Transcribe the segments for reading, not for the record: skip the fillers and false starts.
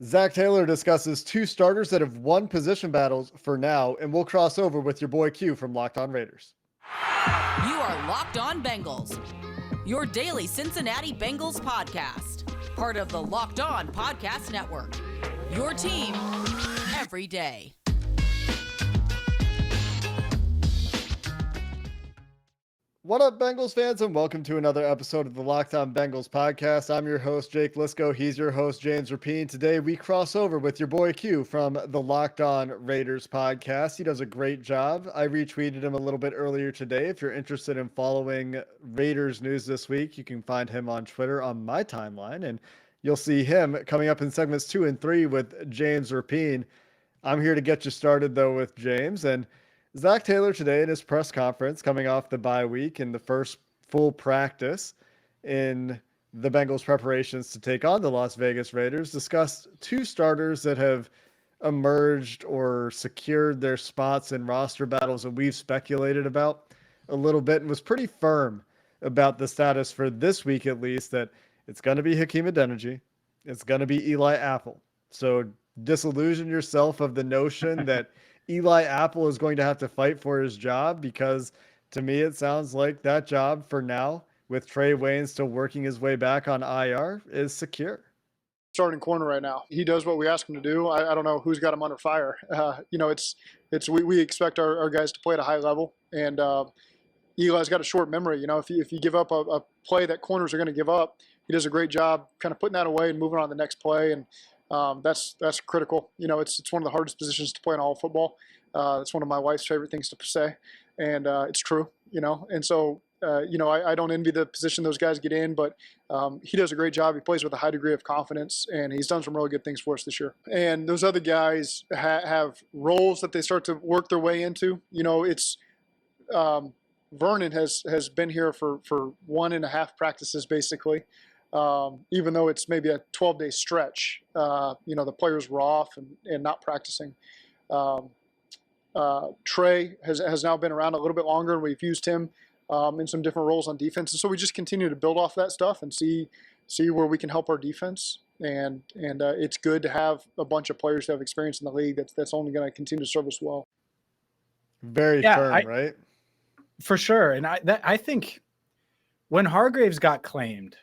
Zac Taylor discusses two starters that have won position battles for now, and we'll cross over with your boy Q from Locked On Raiders. You are Locked On Bengals, your daily Cincinnati Bengals podcast, part of the Locked On Podcast Network, your team every day. What up, Bengals fans, and welcome to another episode of the Locked On Bengals podcast. I'm your host, Jake Lisco. He's your host, James Rapien. Today, we cross over with your boy Q from the Locked On Raiders podcast. He does a great job. I retweeted him a little bit earlier today. If you're interested in following Raiders news this week, you can find him on Twitter on my timeline, and you'll see him coming up in segments 2 and 3 with James Rapien. I'm here to get you started, though, with James, and Zac Taylor today in his press conference coming off the bye week and the first full practice in the Bengals preparations to take on the Las Vegas Raiders discussed two starters that have emerged or secured their spots in roster battles that we've speculated about a little bit, and was pretty firm about the status for this week, at least, that it's going to be Hakeem Adeniji. It's going to be Eli Apple. So disillusion yourself of the notion that Eli Apple is going to have to fight for his job, because to me, it sounds like that job for now, with Trey Wayne still working his way back on IR, is secure. Starting corner right now. He does what we ask him to do. I don't know who's got him under fire. We expect our guys to play at a high level, and Eli's got a short memory. If you give up a play that corners are going to give up, he does a great job kind of putting that away and moving on to the next play, and that's critical. It's one of the hardest positions to play in all of football. It's one of my wife's favorite things to say, and it's true. And so I don't envy the position those guys get in, but he does a great job. He plays with a high degree of confidence, and he's done some really good things for us this year. And those other guys have roles that they start to work their way into. It's Vernon has been here for 1.5 practices basically. Even though it's maybe a 12-day stretch, the players were off and not practicing. Trey has now been around a little bit longer, and we've used him in some different roles on defense. And so we just continue to build off that stuff and see where we can help our defense. And it's good to have a bunch of players who have experience in the league. That's only going to continue to serve us well. Very firm, right? For sure. And I think when Hargraves got claimed,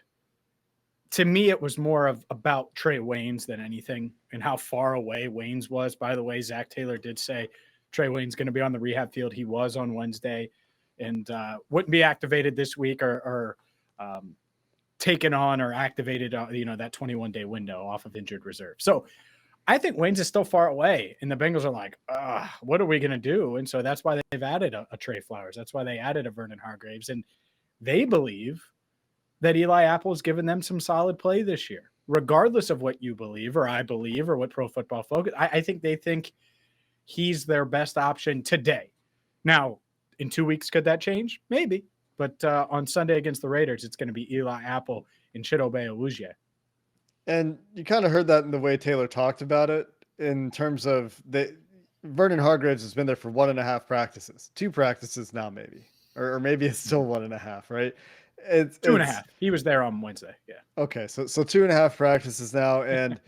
to me, it was more about Trey Waynes than anything, and how far away Waynes was. By the way, Zac Taylor did say Trey Waynes going to be on the rehab field. He was on Wednesday, and wouldn't be activated this week or taken on or activated, that 21-day window off of injured reserve. So I think Waynes is still far away, and the Bengals are like, what are we going to do? And so that's why they've added a Trey Flowers. That's why they added a Vernon Hargraves, and they believe that Eli Apple has given them some solid play this year, regardless of what you believe or I believe or what Pro Football Focus. I think they think he's their best option today. Now, in 2 weeks, could that change? Maybe. But on Sunday against the Raiders, it's going to be Eli Apple and Chidobe Awuzie. And you kind of heard that in the way Taylor talked about it, in terms of Vernon Hargraves has been there for 1.5 practices, 2 practices now maybe, or maybe it's still 1.5, right? It's 2.5. He was there on Wednesday. Yeah. Okay. So 2.5 practices now, and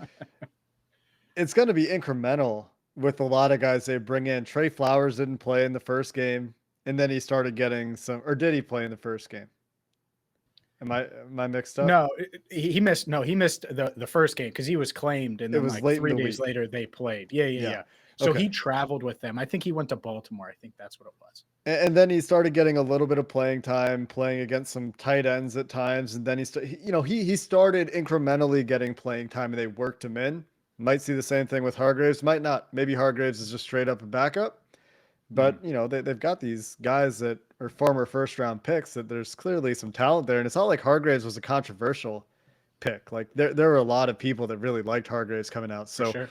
it's going to be incremental with a lot of guys they bring in. Trey Flowers didn't play in the first game, and then he started getting some, or did he play in the first game? Am I mixed up? No, he missed. No, he missed the first game because he was claimed, and then it was like late 3 days later they played. Yeah. So he traveled with them. I think he went to Baltimore. I think that's what it was. And then he started getting a little bit of playing time, playing against some tight ends at times. And then he started incrementally getting playing time, and they worked him in. Might see the same thing with Hargraves. Might not. Maybe Hargraves is just straight up a backup. But, they've got these guys that are former first-round picks that there's clearly some talent there. And it's not like Hargraves was a controversial pick. Like, there were a lot of people that really liked Hargraves coming out. So, sure.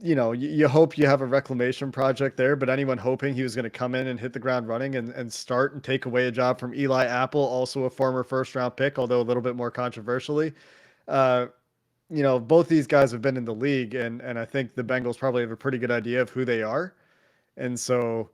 You hope you have a reclamation project there, but anyone hoping he was going to come in and hit the ground running and start and take away a job from Eli Apple, also a former first-round pick, although a little bit more controversially, both these guys have been in the league, and I think the Bengals probably have a pretty good idea of who they are. And so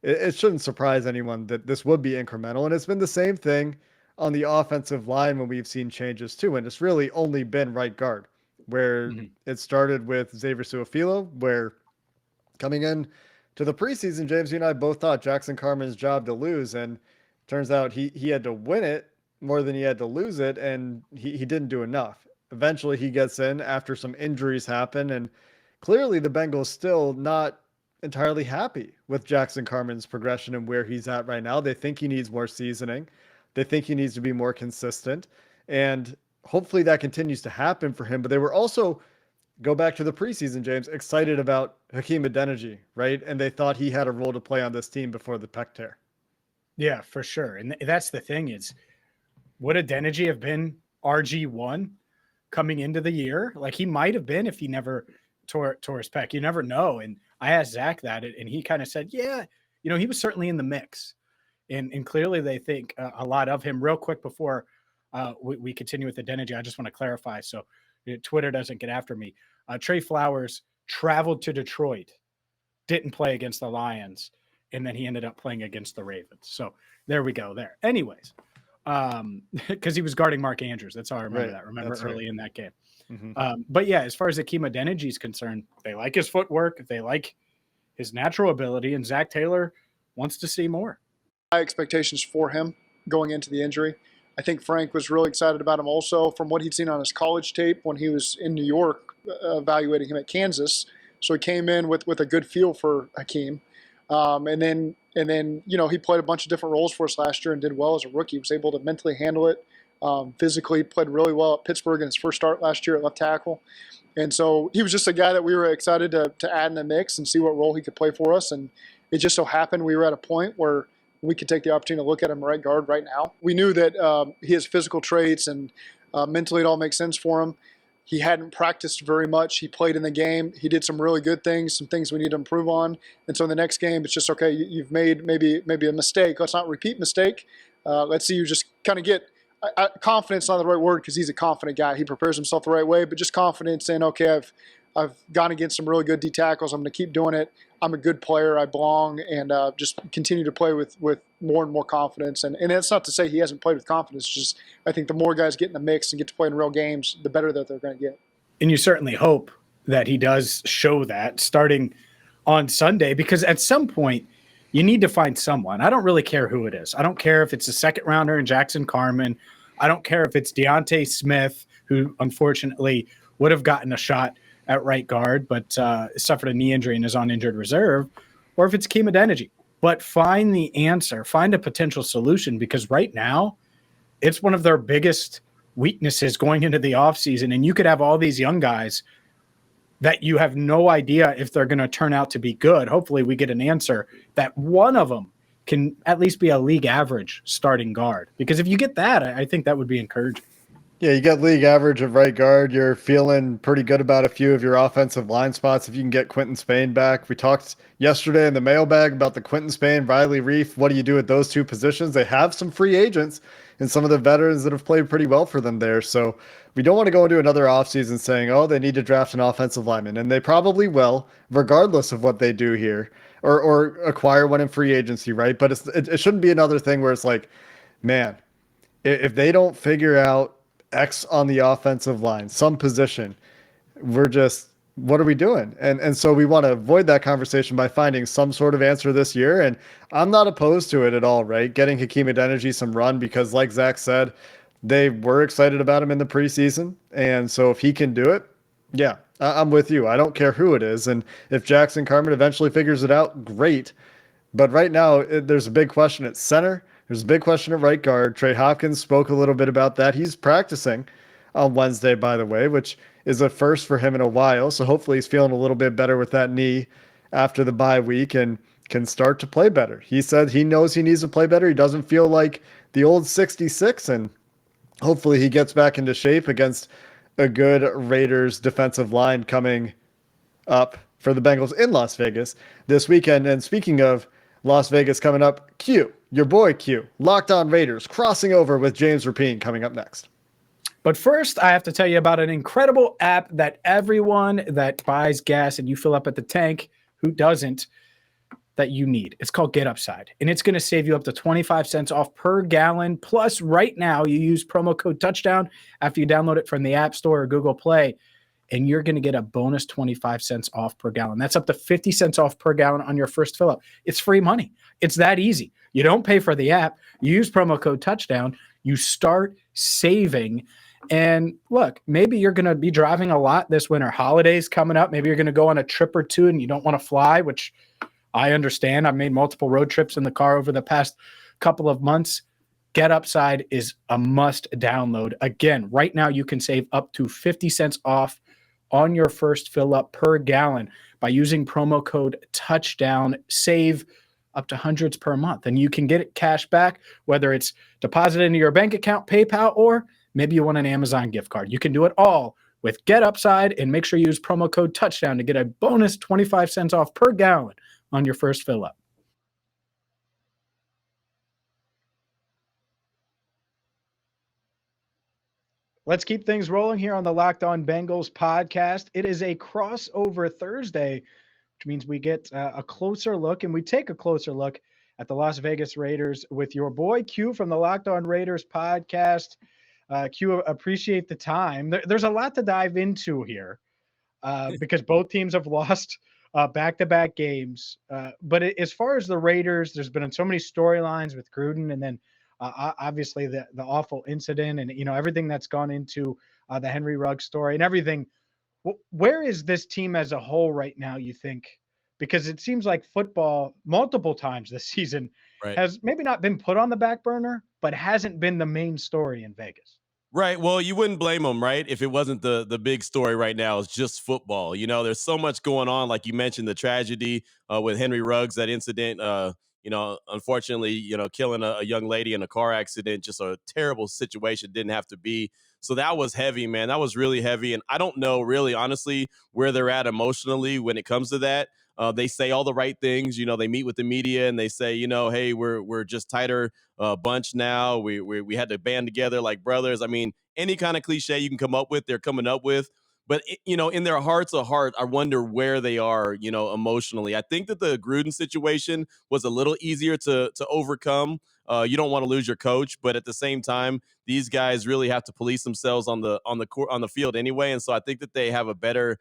it shouldn't surprise anyone that this would be incremental. And it's been the same thing on the offensive line when we've seen changes too. And it's really only been right guard. where Mhm. it started with Xavier Su'a-Filo, where coming in to the preseason, James, you and I both thought Jackson Carman's job to lose, and turns out he had to win it more than he had to lose it, and he didn't do enough. Eventually, he gets in after some injuries happen, and clearly the Bengals still not entirely happy with Jackson Carman's progression and where he's at right now. They think he needs more seasoning. They think he needs to be more consistent, and hopefully that continues to happen for him. But they were also, go back to the preseason, James, excited about Hakeem Adeniji, right? And they thought he had a role to play on this team before the pec tear. Yeah, for sure. And that's the thing is, would Adeniji have been RG1 coming into the year? Like he might have been if he never tore his pec. You never know. And I asked Zach that, and he kind of said, yeah, he was certainly in the mix. And clearly they think a lot of him. Real quick before we continue with Adeniji, I just want to clarify so Twitter doesn't get after me. Trey Flowers traveled to Detroit, didn't play against the Lions, and then he ended up playing against the Ravens. So there we go there. Anyways, because he was guarding Mark Andrews. That's how I remember that. Remember early in that game. Mm-hmm. But yeah, as far as Hakeem Adeniji is concerned, they like his footwork. They like his natural ability, and Zac Taylor wants to see more. High expectations for him going into the injury. I think Frank was really excited about him also from what he'd seen on his college tape when he was in New York evaluating him at Kansas. So he came in with a good feel for Hakeem. And then he played a bunch of different roles for us last year and did well as a rookie. He was able to mentally handle it. Physically played really well at Pittsburgh in his first start last year at left tackle. And so he was just a guy that we were excited to add in the mix and see what role he could play for us. And it just so happened we were at a point where we could take the opportunity to look at him right guard right now. We knew that he has physical traits and mentally it all makes sense for him. He hadn't practiced very much. He played in the game. He did some really good things, some things we need to improve on. And so in the next game, it's just, okay, you've made maybe a mistake. Let's not repeat mistake. Let's see you just kind of get confidence, not the right word because he's a confident guy. He prepares himself the right way, but just confidence in, okay, I've gone against some really good D tackles. I'm going to keep doing it. I'm a good player. I belong, and just continue to play with more and more confidence. And that's not to say he hasn't played with confidence. It's just I think the more guys get in the mix and get to play in real games, the better that they're going to get. And you certainly hope that he does show that starting on Sunday, because at some point you need to find someone. I don't really care who it is. I don't care if it's a second rounder in Jackson Carman. I don't care if it's Deontay Smith, who unfortunately would have gotten a shot at right guard, but suffered a knee injury and is on injured reserve, or if it's Hakeem Adeniji. But find the answer, find a potential solution, because right now it's one of their biggest weaknesses going into the offseason. And you could have all these young guys that you have no idea if they're going to turn out to be good. Hopefully we get an answer that one of them can at least be a league average starting guard, because if you get that, I think that would be encouraging. Yeah, you get league average of right guard. You're feeling pretty good about a few of your offensive line spots if you can get Quentin Spain back. We talked yesterday in the mailbag about the Quentin Spain, Riley Reif. What do you do at those two positions? They have some free agents and some of the veterans that have played pretty well for them there. So we don't want to go into another offseason saying, oh, they need to draft an offensive lineman. And they probably will, regardless of what they do here, or acquire one in free agency, right? But it shouldn't be another thing where it's like, man, if they don't figure out X on the offensive line, some position, what are we doing? And so we want to avoid that conversation by finding some sort of answer this year. And I'm not opposed to it at all, right? Getting Hakeem Adeniji some run, because like Zach said, they were excited about him in the preseason. And so if he can do it, yeah, I'm with you. I don't care who it is. And if Jackson Carman eventually figures it out, great. But right now there's a big question at center. There's a big question at right guard. Trey Hopkins spoke a little bit about that. He's practicing on Wednesday, by the way, which is a first for him in a while. So hopefully he's feeling a little bit better with that knee after the bye week and can start to play better. He said he knows he needs to play better. He doesn't feel like the old 66, and hopefully he gets back into shape against a good Raiders defensive line coming up for the Bengals in Las Vegas this weekend. And speaking of Las Vegas coming up, Q, your boy Q, Locked On Raiders, crossing over with James Rapien coming up next. But first, I have to tell you about an incredible app that everyone that buys gas and you fill up at the tank, who doesn't, that you need. It's called GetUpside, and it's going to save you up to 25 cents off per gallon. Plus, right now, you use promo code Touchdown after you download it from the App Store or Google Play. and you're going to get a bonus 25 cents off per gallon. That's up to 50 cents off per gallon on your first fill up. It's free money. It's that easy. You don't pay for the app. You use promo code touchdown. You start saving. And look, maybe you're going to be driving a lot this winter. Holidays coming up. Maybe you're going to go on a trip or two and you don't want to fly, which I understand. I've made multiple road trips in the car over the past couple of months. GetUpside is a must download. Again, right now you can save up to 50 cents off on your first fill up per gallon by using promo code touchdown. Save up to hundreds per month, and you can get it cash back, whether it's deposited into your bank account, PayPal, or maybe you want an Amazon gift card. You can do it all with GetUpside, and make sure you use promo code touchdown to get a bonus 25 cents off per gallon on your first fill up. Let's keep things rolling here on the Locked On Bengals podcast. It is a crossover Thursday, which means we get a closer look, and we take a closer look at the Las Vegas Raiders with your boy Q from the Locked On Raiders podcast. Q, appreciate the time. There's a lot to dive into here because both teams have lost back-to-back games. But as far as the Raiders, there's been so many storylines with Gruden, and then obviously the awful incident, and everything that's gone into the Henry Ruggs story and everything. Where is this team as a whole right now, you think? Because it seems like football multiple times this season has maybe not been put on the back burner, but hasn't been the main story in Vegas. Right. Well, you wouldn't blame them, right? If it wasn't the big story right now, it's just football. There's so much going on. Like you mentioned, the tragedy with Henry Ruggs, that incident, unfortunately, killing a young lady in a car accident, just a terrible situation, didn't have to be. So that was heavy, man. That was really heavy. And I don't know really, honestly, where they're at emotionally when it comes to that. They say all the right things. They meet with the media and they say, hey, we're just tighter bunch now. We had to band together like brothers. I mean, any kind of cliche you can come up with, they're coming up with. But, in their hearts of heart, I wonder where they are, emotionally. I think that the Gruden situation was a little easier to overcome. You don't want to lose your coach, but at the same time, these guys really have to police themselves on the field anyway. And so I think that they have a better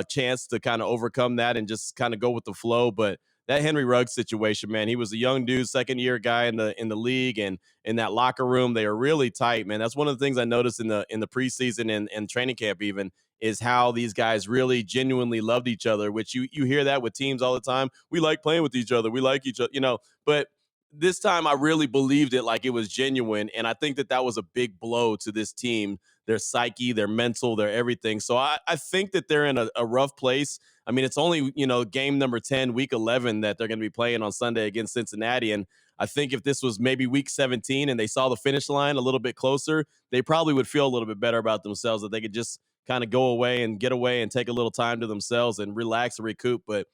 chance to kind of overcome that and just kind of go with the flow. But that Henry Ruggs situation, man, he was a young dude, second-year guy in the league, and in that locker room, they are really tight, man. That's one of the things I noticed in the preseason and training camp even, is how these guys really genuinely loved each other, which you hear that with teams all the time. We like playing with each other. We like each other, but this time I really believed it, like it was genuine. And I think that was a big blow to this team, their psyche, their mental, their everything. So I think that they're in a rough place. I mean, it's only, game number 10, week 11 that they're going to be playing on Sunday against Cincinnati. And I think if this was maybe week 17 and they saw the finish line a little bit closer, they probably would feel a little bit better about themselves, that they could just kind of go away and get away and take a little time to themselves and relax and recoup. But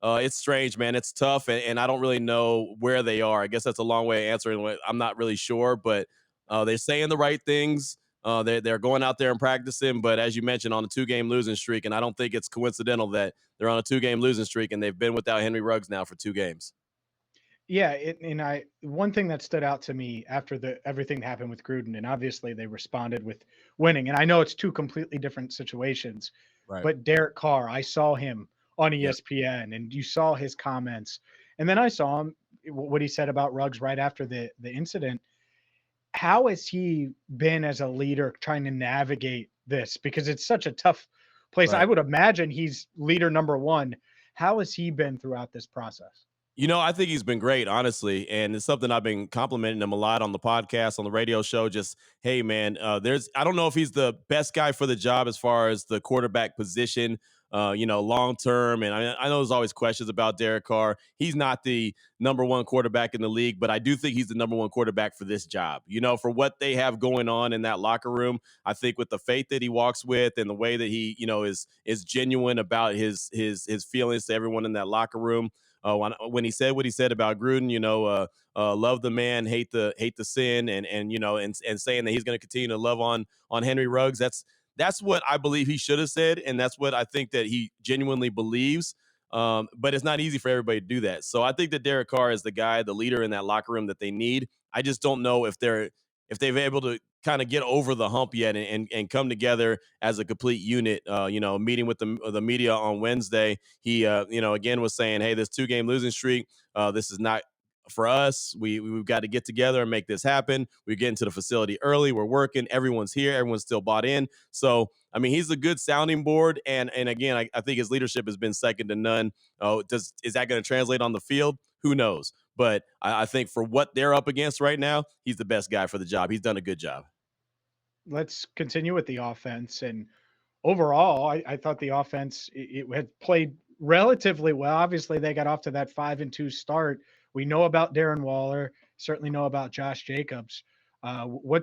it's strange, man. It's tough, and I don't really know where they are. I guess that's a long way of answering. I'm not really sure, but they're saying the right things. They're going out there and practicing, but as you mentioned, on a 2-game losing streak, and I don't think it's coincidental that they're on a 2-game losing streak, and they've been without Henry Ruggs now for 2 games. Yeah, one thing that stood out to me after everything that happened with Gruden, and obviously they responded with winning, and I know it's 2 completely different situations, Right. but Derek Carr, I saw him on Yep. ESPN, and you saw his comments, and then I saw him what he said about Ruggs right after the incident. How has he been as a leader trying to navigate this? Because it's such a tough place. Right. I would imagine he's leader number 1. How has he been throughout this process? I think he's been great, honestly, and it's something I've been complimenting him a lot on the podcast, on the radio show. Just, hey, man, I don't know if he's the best guy for the job as far as the quarterback position, long term. And I know there's always questions about Derek Carr. He's not the number 1 quarterback in the league, but I do think he's the number 1 quarterback for this job. For what they have going on in that locker room, I think with the faith that he walks with and the way that he, is genuine about his feelings to everyone in that locker room. When he said what he said about Gruden, love the man, hate the sin, and saying that he's going to continue to love on Henry Ruggs. That's what I believe he should have said, and that's what I think that he genuinely believes. But it's not easy for everybody to do that. So I think that Derek Carr is the guy, the leader in that locker room that they need. I just don't know if they've able to kind of get over the hump yet and come together as a complete unit. Meeting with the media on Wednesday, he again was saying, hey, this 2-game losing streak, this is not for us. We've got to get together and make this happen. We're getting to the facility early. We're working. Everyone's here. Everyone's still bought in. So, I mean, he's a good sounding board. And again, I think his leadership has been second to none. Is that going to translate on the field? Who knows? But I think for what they're up against right now, he's the best guy for the job. He's done a good job. Let's continue with the offense. And overall, I thought the offense it had played relatively well. Obviously, they got off to that 5-2 start. We know about Darren Waller, certainly know about Josh Jacobs. What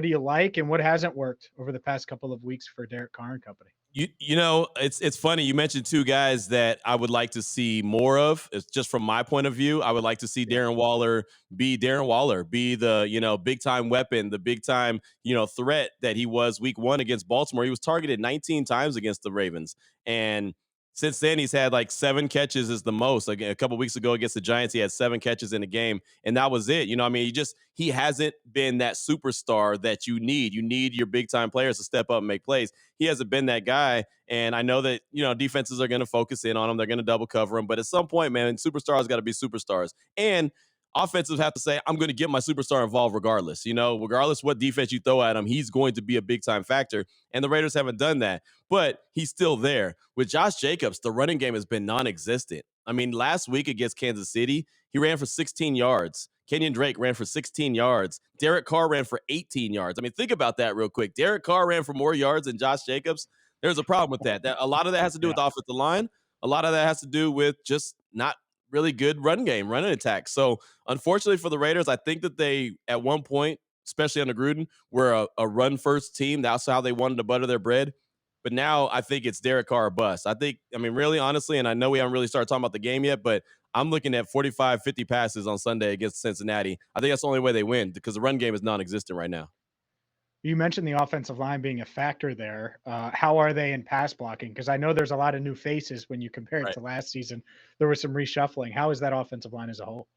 do you like and what hasn't worked over the past couple of weeks for Derek Carr and company? It's funny. You mentioned two guys that I would like to see more of. It's just from my point of view. I would like to see Darren Waller, be the, big time weapon, the big time, threat that he was week 1 against Baltimore. He was targeted 19 times against the Ravens. And since then, he's had like 7 catches is the most. Like a couple weeks ago against the Giants, he had 7 catches in a game, and that was it. He hasn't been that superstar that you need. You need your big time players to step up and make plays. He hasn't been that guy, and I know that defenses are going to focus in on him. They're going to double cover him, but at some point, man, superstars got to be superstars, and offensives have to say, I'm going to get my superstar involved regardless. Regardless what defense you throw at him, he's going to be a big time factor. And the Raiders haven't done that, but he's still there. With Josh Jacobs, the running game has been non-existent. I mean, last week against Kansas City, he ran for 16 yards. Kenyon Drake ran for 16 yards. Derek Carr ran for 18 yards. I mean, think about that real quick. Derek Carr ran for more yards than Josh Jacobs. There's a problem with that. A lot of that has to do with the offensive line. A lot of that has to do with just not really good running attack. So unfortunately for the Raiders, I think that they, at one point, especially under Gruden, were a run-first team. That's how they wanted to butter their bread. But now I think it's Derek Carr or bust. Really, honestly, and I know we haven't really started talking about the game yet, but I'm looking at 45, 50 passes on Sunday against Cincinnati. I think that's the only way they win because the run game is non-existent right now. You mentioned the offensive line being a factor there. How are they in pass blocking? Because I know there's a lot of new faces when you compare it to last season. There was some reshuffling. How is that offensive line as a whole?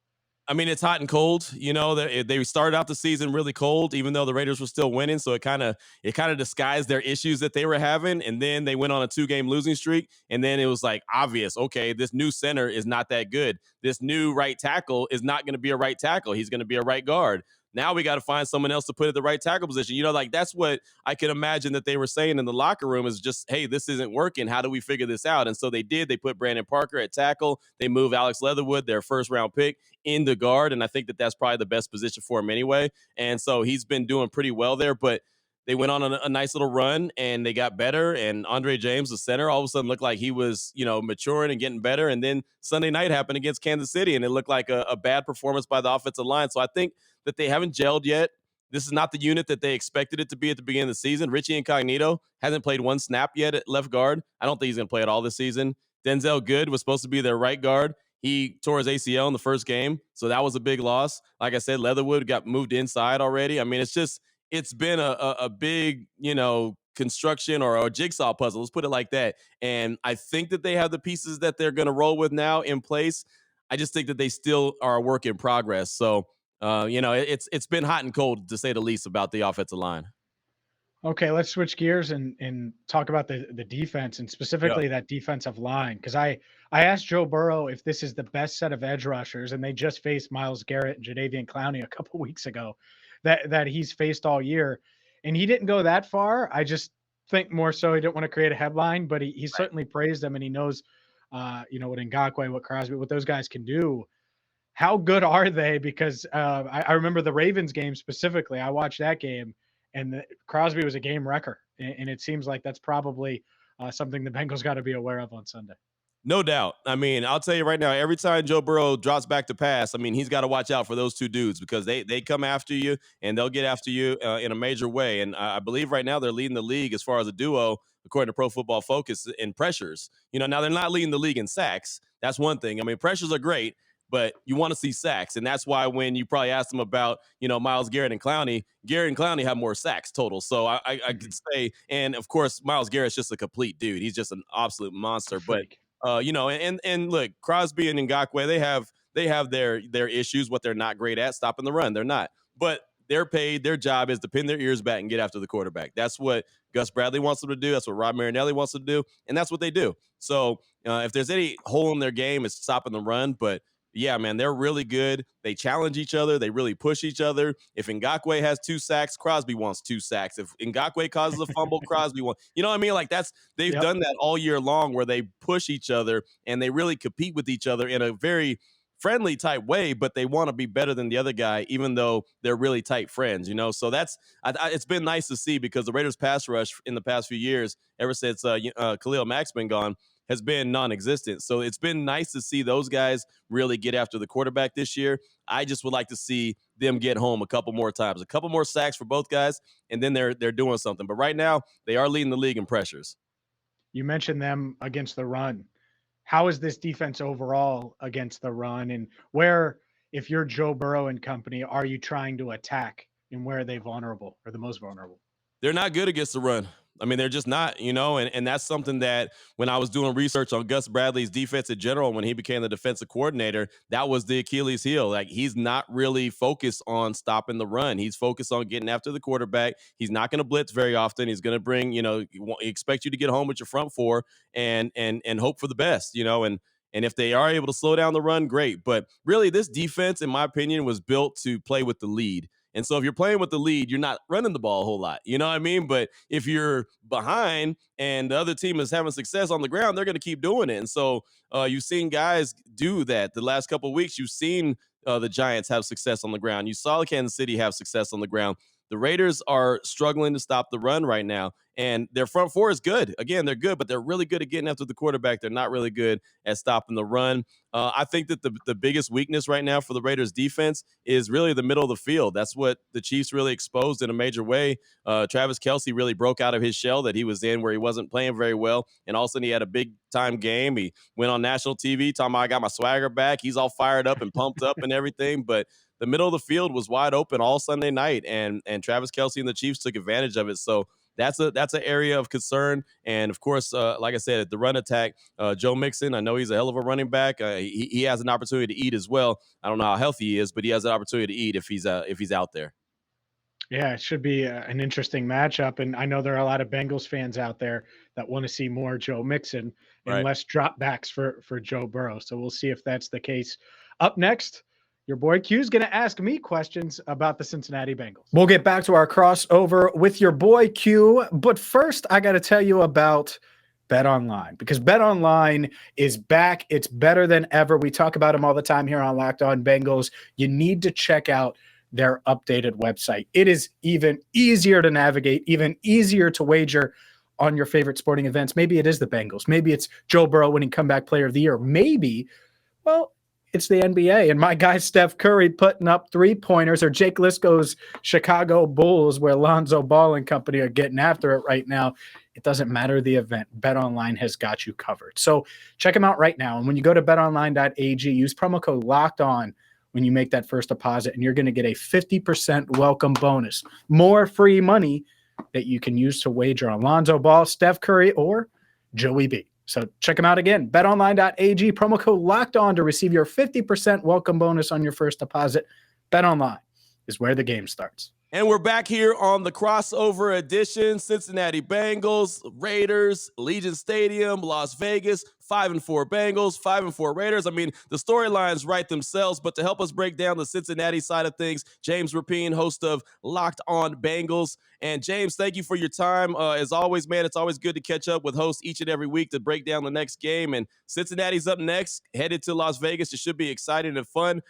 I mean, it's hot and cold. They started out the season really cold, even though the Raiders were still winning. So it kind of disguised their issues that they were having. And then they went on a 2-game losing streak. And then it was like obvious, okay, this new center is not that good. This new right tackle is not going to be a right tackle. He's going to be a right guard. Now we got to find someone else to put at the right tackle position. That's what I could imagine that they were saying in the locker room is just, hey, this isn't working. How do we figure this out? And so they did. They put Brandon Parker at tackle. They moved Alex Leatherwood, their first-round pick, in the guard. And I think that that's probably the best position for him anyway. And so he's been doing pretty well there. But they went on a nice little run and they got better. And Andre James, the center, all of a sudden looked like he was, maturing and getting better. And then Sunday night happened against Kansas City and it looked like a bad performance by the offensive line. So I think that they haven't gelled yet. This is not the unit that they expected it to be at the beginning of the season. Richie Incognito hasn't played one snap yet at left guard. I don't think he's going to play at all this season. Denzel Good was supposed to be their right guard. He tore his ACL in the first game, so that was a big loss. Like I said, Leatherwood got moved inside already. I mean, it's been a big, construction or a jigsaw puzzle. Let's put it like that. And I think that they have the pieces that they're going to roll with now in place. I just think that they still are a work in progress. So, it's been hot and cold, to say the least, about the offensive line. Okay, let's switch gears and talk about the defense and specifically that defensive line. Because I asked Joe Burrow if this is the best set of edge rushers, and they just faced Myles Garrett and Jadeveon Clowney a couple weeks ago that he's faced all year. And he didn't go that far. I just think more so he didn't want to create a headline, but he certainly praised them, and he knows, what Ngakoue, what Crosby, what those guys can do. How good are they? Because I remember the Ravens game specifically. I watched that game, and Crosby was a game wrecker. And it seems like that's probably something the Bengals got to be aware of on Sunday. No doubt. I mean, I'll tell you right now, every time Joe Burrow drops back to pass, I mean, he's got to watch out for those two dudes because they come after you and they'll get after you in a major way. And I believe right now they're leading the league as far as a duo, according to Pro Football Focus, in pressures. Now they're not leading the league in sacks. That's one thing. I mean, pressures are great, but you want to see sacks. And that's why when you probably asked them about, Myles Garrett and Clowney have more sacks total. So I could say, and of course, Myles Garrett's just a complete dude. He's just an absolute monster. But and look, Crosby and Ngakoue, they have their issues, what they're not great at, stopping the run. They're not. But they're paid. Their job is to pin their ears back and get after the quarterback. That's what Gus Bradley wants them to do. That's what Rod Marinelli wants them to do, and that's what they do. So if there's any hole in their game, it's stopping the run. But yeah, man, they're really good. They challenge each other. They really push each other. If Ngakoue has 2 sacks, Crosby wants 2 sacks. If Ngakoue causes a fumble, Crosby wants. You know what I mean? Like they've done that all year long, where they push each other and they really compete with each other in a very friendly type way, but they want to be better than the other guy, even though they're really tight friends, So it's been nice to see, because the Raiders pass rush in the past few years, ever since Khalil Mack's been gone, has been non-existent. So it's been nice to see those guys really get after the quarterback this year. I just would like to see them get home a couple more times, a couple more sacks for both guys, and then they're doing something. But right now, they are leading the league in pressures. You mentioned them against the run. How is this defense overall against the run? And where, if you're Joe Burrow and company, are you trying to attack, and where are they vulnerable, or the most vulnerable? They're not good against the run. I mean, they're just not, and that's something that when I was doing research on Gus Bradley's defense in general, when he became the defensive coordinator, that was the Achilles heel. Like, he's not really focused on stopping the run. He's focused on getting after the quarterback. He's not going to blitz very often. He's going to bring, he expect you to get home with your front four and hope for the best, and if they are able to slow down the run, great. But really, this defense, in my opinion, was built to play with the lead. And so if you're playing with the lead, you're not running the ball a whole lot. You know what I mean? But if you're behind and the other team is having success on the ground, they're going to keep doing it. And so you've seen guys do that the last couple of weeks. You've seen the Giants have success on the ground. You saw Kansas City have success on the ground. The Raiders are struggling to stop the run right now, and their front four is good. Again, they're good, but they're really good at getting after the quarterback. They're not really good at stopping the run. I think that the biggest weakness right now for the Raiders defense is really the middle of the field. That's what the Chiefs really exposed in a major way. Travis Kelce really broke out of his shell that he was in, where he wasn't playing very well, and all of a sudden he had a big-time game. He went on national TV talking about, I got my swagger back. He's all fired up and pumped up and everything, but the middle of the field was wide open all Sunday night, and Travis Kelce and the Chiefs took advantage of it. So that's an area of concern. And of course, like I said, at the run attack, Joe Mixon, I know he's a hell of a running back. He has an opportunity to eat as well. I don't know how healthy he is, but he has an opportunity to eat if he's out there. Yeah, it should be an interesting matchup. And I know there are a lot of Bengals fans out there that want to see more Joe Mixon and less dropbacks for Joe Burrow. So we'll see if that's the case. Up next, your boy Q is going to ask me questions about the Cincinnati Bengals. We'll get back to our crossover with your boy Q. But first, I got to tell you about BetOnline, because BetOnline is back. It's better than ever. We talk about them all the time here on Locked On Bengals. You need to check out their updated website. It is even easier to navigate, even easier to wager on your favorite sporting events. Maybe it is the Bengals. Maybe it's Joe Burrow winning comeback player of the year. Maybe, it's the NBA, and my guy Steph Curry putting up 3-pointers, or Jake Lisco's Chicago Bulls, where Lonzo Ball and company are getting after it right now. It doesn't matter the event. BetOnline has got you covered. So check them out right now. And when you go to betonline.ag, use promo code LOCKEDON when you make that first deposit, and you're going to get a 50% welcome bonus. More free money that you can use to wager on Lonzo Ball, Steph Curry, or Joey B. So check them out again. BetOnline.ag, promo code LOCKEDON to receive your 50% welcome bonus on your first deposit. BetOnline is where the game starts. And we're back here on the crossover edition. Cincinnati Bengals, Raiders, Allegiant Stadium, Las Vegas, 5-4 Bengals, 5-4 Raiders. I mean, the storylines write themselves, but to help us break down the Cincinnati side of things, James Rapien, host of Locked On Bengals. And James, thank you for your time. As always, man, it's always good to catch up with hosts each and every week to break down the next game. And Cincinnati's up next, headed to Las Vegas. It should be exciting and fun.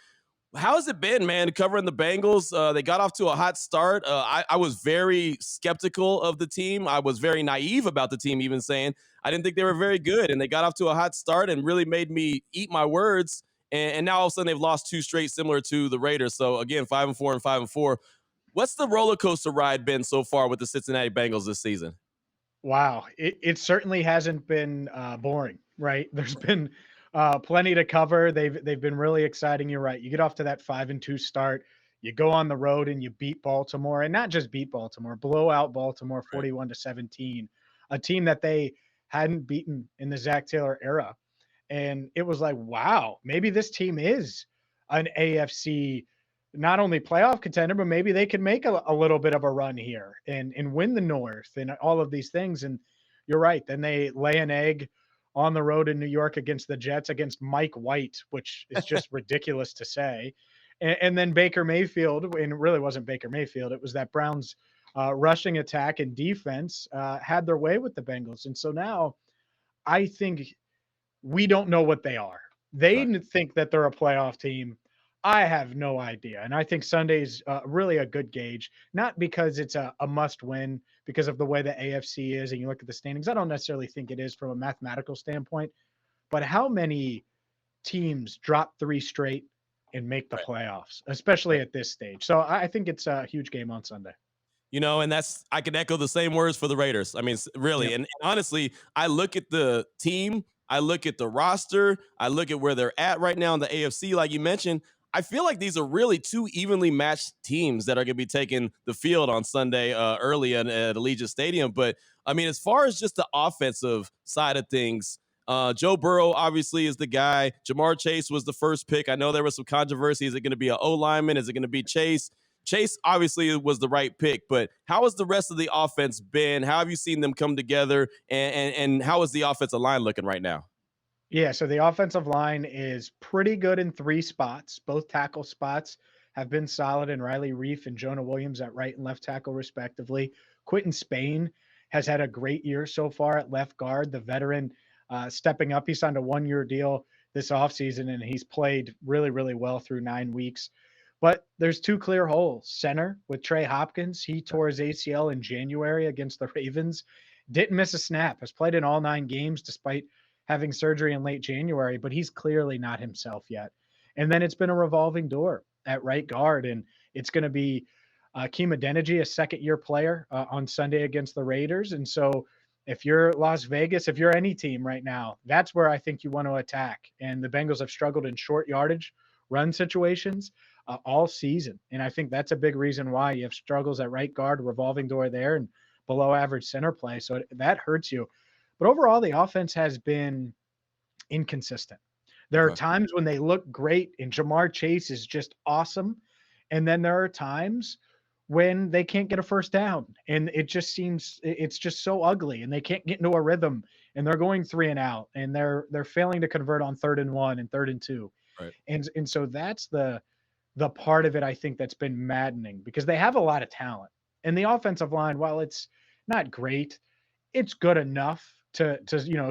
How has it been, man, covering the Bengals? They got off to a hot start. I was very skeptical of the team. I was very naive about the team, even saying I didn't think they were very good. And they got off to a hot start and really made me eat my words. And now all of a sudden they've lost 2 straight, similar to the Raiders. So, again, 5-4 and 5-4. What's the roller coaster ride been so far with the Cincinnati Bengals this season? Wow. It certainly hasn't been boring, right? There's been plenty to cover. They've been really exciting. You're right. You get off to that 5-2 start. You go on the road and you beat Baltimore, and not just beat Baltimore, blow out Baltimore 41-17, a team that they hadn't beaten in the Zac Taylor era. And it was like, wow, maybe this team is an AFC not only playoff contender, but maybe they can make a little bit of a run here and win the North and all of these things. And you're right. Then they lay an egg on the road in New York against the Jets, against Mike White, which is just ridiculous to say. And then Baker Mayfield, and it really wasn't Baker Mayfield. It was that Browns rushing attack and defense had their way with the Bengals. And so now I think we don't know what they are. They think that they're a playoff team. I have no idea. And I think Sunday's really a good gauge, not because it's a must win because of the way the AFC is and you look at the standings. I don't necessarily think it is from a mathematical standpoint, but how many teams drop 3 straight and make the playoffs, especially at this stage. So I think it's a huge game on Sunday. And I can echo the same words for the Raiders. I mean, really. Yep. And honestly, I look at the team, I look at the roster, I look at where they're at right now in the AFC, like you mentioned. I feel like these are really 2 evenly matched teams that are going to be taking the field on Sunday early at Allegiant Stadium. But, I mean, as far as just the offensive side of things, Joe Burrow obviously is the guy. Jamar Chase was the first pick. I know there was some controversy. Is it going to be an O-lineman? Is it going to be Chase? Chase obviously was the right pick, but how has the rest of the offense been? How have you seen them come together? And how is the offensive line looking right now? Yeah, so the offensive line is pretty good in 3 spots. Both tackle spots have been solid in Riley Reif and Jonah Williams at right and left tackle, respectively. Quentin Spain has had a great year so far at left guard. The veteran stepping up. He signed a 1-year deal this offseason, and he's played really, really well through 9 weeks. But there's 2 clear holes. Center with Trey Hopkins. He tore his ACL in January against the Ravens. Didn't miss a snap. Has played in all 9 games despite having surgery in late January, but he's clearly not himself yet. And then it's been a revolving door at right guard, and it's going to be Hakeem Adeniji, a second-year player, on Sunday against the Raiders. And so if you're Las Vegas, if you're any team right now, that's where I think you want to attack. And the Bengals have struggled in short yardage run situations all season. And I think that's a big reason why you have struggles at right guard, revolving door there, and below average center play. So that hurts you. But overall, the offense has been inconsistent. There are times when they look great and Jamar Chase is just awesome. And then there are times when they can't get a first down and it just seems it's just so ugly and they can't get into a rhythm and they're going 3 and out and they're failing to convert on 3rd and 1 and 3rd and 2. Right. And so that's the part of it I think that's been maddening because they have a lot of talent. And the offensive line, while it's not great, it's good enough to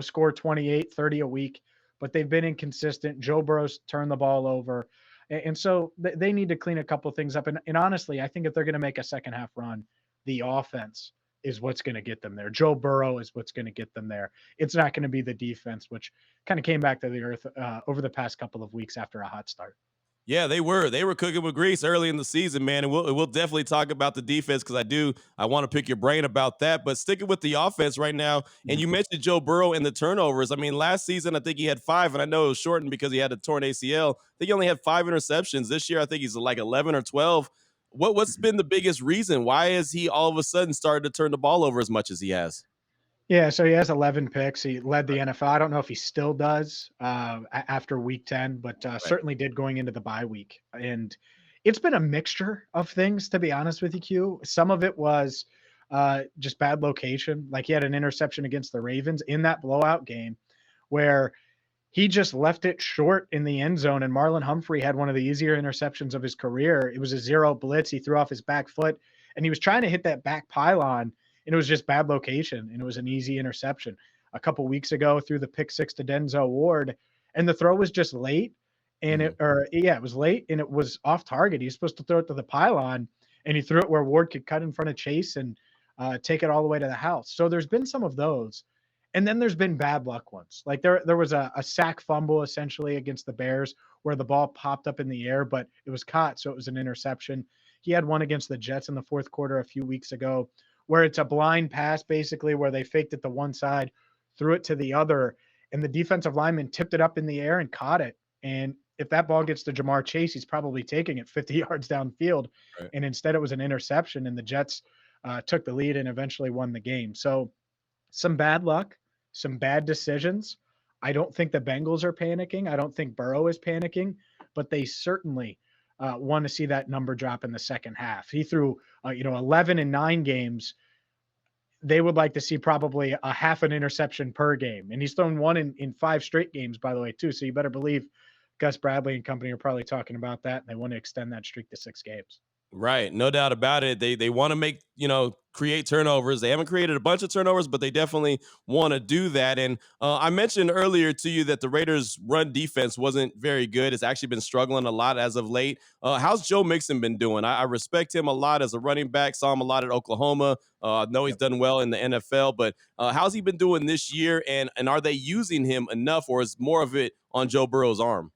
score 28, 30 a week, but they've been inconsistent. Joe Burrow's turned the ball over. And so they need to clean a couple of things up. And honestly, I think if they're going to make a second half run, the offense is what's going to get them there. Joe Burrow is what's going to get them there. It's not going to be the defense, which kind of came back to the earth over the past couple of weeks after a hot start. Yeah, they were cooking with grease early in the season, man. And we'll definitely talk about the defense because I want to pick your brain about that. But sticking with the offense right now, and you mentioned Joe Burrow and the turnovers. I mean, last season I think he had 5, and I know it was shortened because he had a torn ACL. I think he only had 5 interceptions. This year I think he's like 11 or 12. What's been the biggest reason? Why has he all of a sudden started to turn the ball over as much as he has? Yeah, so he has 11 picks. He led the NFL. I don't know if he still does after week 10, but certainly did going into the bye week. And it's been a mixture of things, to be honest with you, Q. Some of it was just bad location. Like he had an interception against the Ravens in that blowout game where he just left it short in the end zone. And Marlon Humphrey had one of the easier interceptions of his career. It was a 0 blitz. He threw off his back foot, and he was trying to hit that back pylon. And it was just bad location, and it was an easy interception. A couple weeks ago, threw the pick 6 to Denzel Ward, and the throw was just late, and it was late, and it was off target. He was supposed to throw it to the pylon, and he threw it where Ward could cut in front of Chase and take it all the way to the house. So there's been some of those, and then there's been bad luck ones. Like there was a sack fumble essentially against the Bears where the ball popped up in the air, but it was caught, so it was an interception. He had one against the Jets in the fourth quarter a few weeks ago, where it's a blind pass, basically, where they faked it to one side, threw it to the other, and the defensive lineman tipped it up in the air and caught it. And if that ball gets to Jamar Chase, he's probably taking it 50 yards downfield. Right. And instead it was an interception, and the Jets took the lead and eventually won the game. So some bad luck, some bad decisions. I don't think the Bengals are panicking. I don't think Burrow is panicking, but they certainly want to see that number drop in the second half. He threw, 11 in 9 games. They would like to see probably a half an interception per game. And he's thrown one in 5 straight games, by the way, too. So you better believe Gus Bradley and company are probably talking about that. And they want to extend that streak to 6 games. Right, no doubt about it. They want to make, create turnovers. They haven't created a bunch of turnovers, but they definitely want to do that. And I mentioned earlier to you that the Raiders' run defense wasn't very good. It's actually been struggling a lot as of late. How's Joe Mixon been doing? I respect him a lot as a running back. Saw him a lot at Oklahoma. I know he's done well in the NFL, but how's he been doing this year? And are they using him enough, or is more of it on Joe Burrow's arm?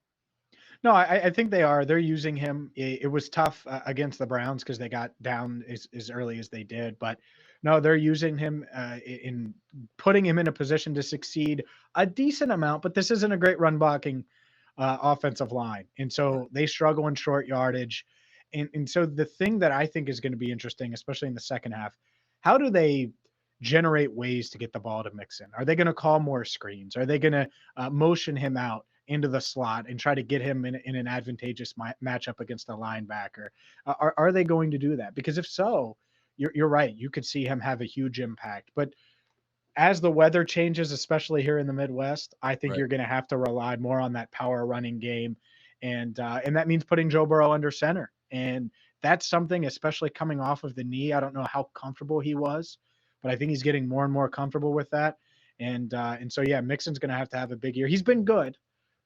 No, I think they are. They're using him. It was tough against the Browns because they got down as early as they did. But no, they're using him in putting him in a position to succeed a decent amount. But this isn't a great run blocking offensive line. And so they struggle in short yardage. And so the thing that I think is going to be interesting, especially in the second half, how do they generate ways to get the ball to Mixon? Are they going to call more screens? Are they going to motion him out into the slot and try to get him in an advantageous matchup against a linebacker? Are they going to do that? Because if so, you're right. You could see him have a huge impact. But as the weather changes, especially here in the Midwest, I think Right. you're going to have to rely more on that power running game. And that means putting Joe Burrow under center. And that's something, especially coming off of the knee. I don't know how comfortable he was, but I think he's getting more and more comfortable with that. And so, yeah, Mixon's going to have a big year. He's been good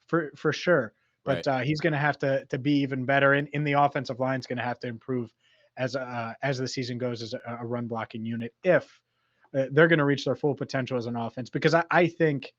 for sure, but Right. he's going to have to be even better. And in the offensive line is going to have to improve as the season goes as a run blocking unit if they're going to reach their full potential as an offense. Because I think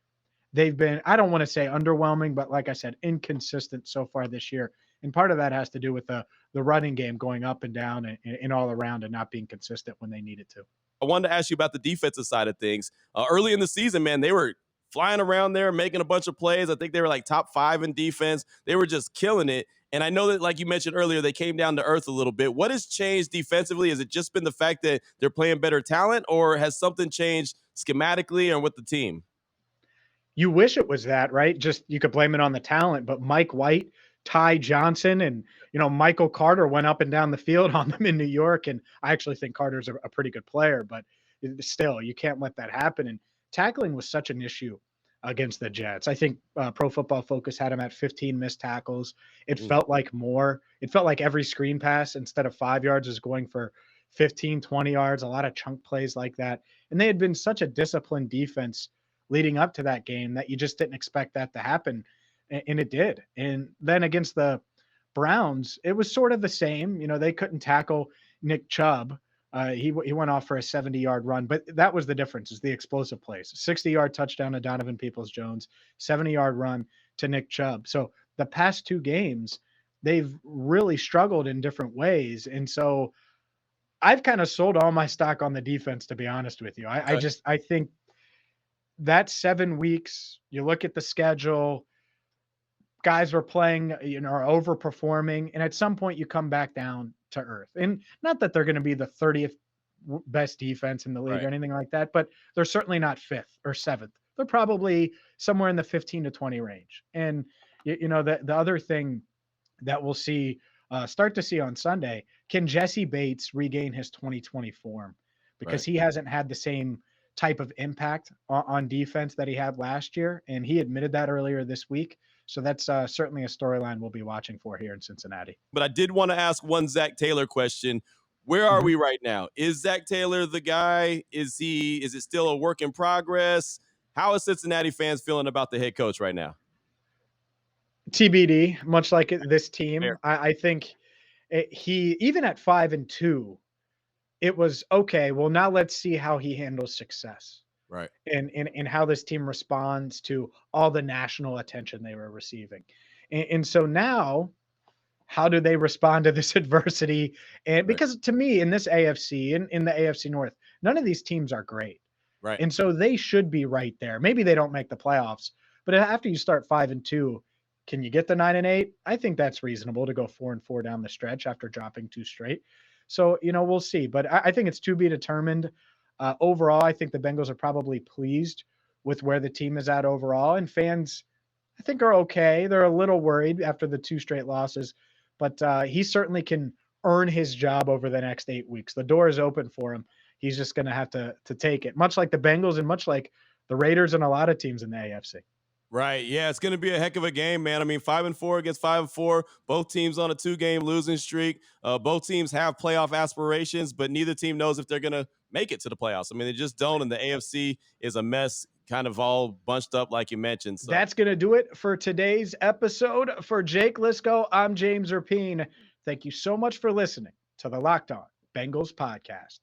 they've been, I don't want to say underwhelming, but like I said, inconsistent so far this year. And part of that has to do with the running game going up and down and all around and not being consistent when they needed to. I wanted to ask you about the defensive side of things. Early in the season, man, they were flying around there, making a bunch of plays. I think they were like top 5 in defense. They were just killing it. And I know that, like you mentioned earlier, they came down to earth a little bit. What has changed defensively? Has it just been the fact that they're playing better talent, or has something changed schematically or with the team? You wish it was that, right? Just you could blame it on the talent, but Mike White, Ty Johnson, and Michael Carter went up and down the field on them in New York. And I actually think Carter's a pretty good player, but still, you can't let that happen. And tackling was such an issue against the Jets. I think Pro Football Focus had him at 15 missed tackles. It felt like more. It felt like every screen pass instead of 5 yards was going for 15, 20 yards, a lot of chunk plays like that. And they had been such a disciplined defense leading up to that game that you just didn't expect that to happen. And it did. And then against the Browns, it was sort of the same. They couldn't tackle Nick Chubb. He went off for a 70-yard run, but that was the difference, is the explosive plays. 60-yard touchdown to Donovan Peoples-Jones, 70-yard run to Nick Chubb. So the past 2 games, they've really struggled in different ways. And so I've kind of sold all my stock on the defense, to be honest with you. I think that 7 weeks, you look at the schedule, guys were playing, are overperforming. And at some point you come back down to earth. And not that they're going to be the 30th best defense in the league or anything like that, but they're certainly not 5th or 7th. They're probably somewhere in the 15 to 20 range. And, the other thing that we'll see, start to see on Sunday, can Jesse Bates regain his 2020 form? Because he hasn't had the same type of impact on defense that he had last year. And he admitted that earlier this week. So that's certainly a storyline we'll be watching for here in Cincinnati. But I did want to ask one Zac Taylor question. Where are we right now? Is Zac Taylor the guy? Is it still a work in progress? How is Cincinnati fans feeling about the head coach right now? TBD, much like this team. Fair. I think he, even at 5-2, it was okay. Well, now let's see how he handles success. Right. And how this team responds to all the national attention they were receiving. And so now, how do they respond to this adversity? And because to me, in this AFC, in the AFC North, none of these teams are great. Right. And so they should be right there. Maybe they don't make the playoffs, but after you start 5-2, can you get the 9-8? I think that's reasonable to go 4-4 down the stretch after dropping 2 straight. So, we'll see. But I think it's to be determined. Overall, I think the Bengals are probably pleased with where the team is at overall. And fans, I think, are okay. They're a little worried after the 2 straight losses. but he certainly can earn his job over the next 8 weeks. The door is open for him. He's just going to have to take it, much like the Bengals and much like the Raiders and a lot of teams in the AFC. Right. Yeah, it's going to be a heck of a game, man. I mean, 5-4 against 5-4. Both teams on a 2-game losing streak. Both teams have playoff aspirations, but neither team knows if they're going to make it to the playoffs. I mean, they just don't, and the AFC is a mess, kind of all bunched up like you mentioned. So. That's going to do it for today's episode. For Jake Liscow, I'm James Rapien. Thank you so much for listening to the Locked On Bengals podcast.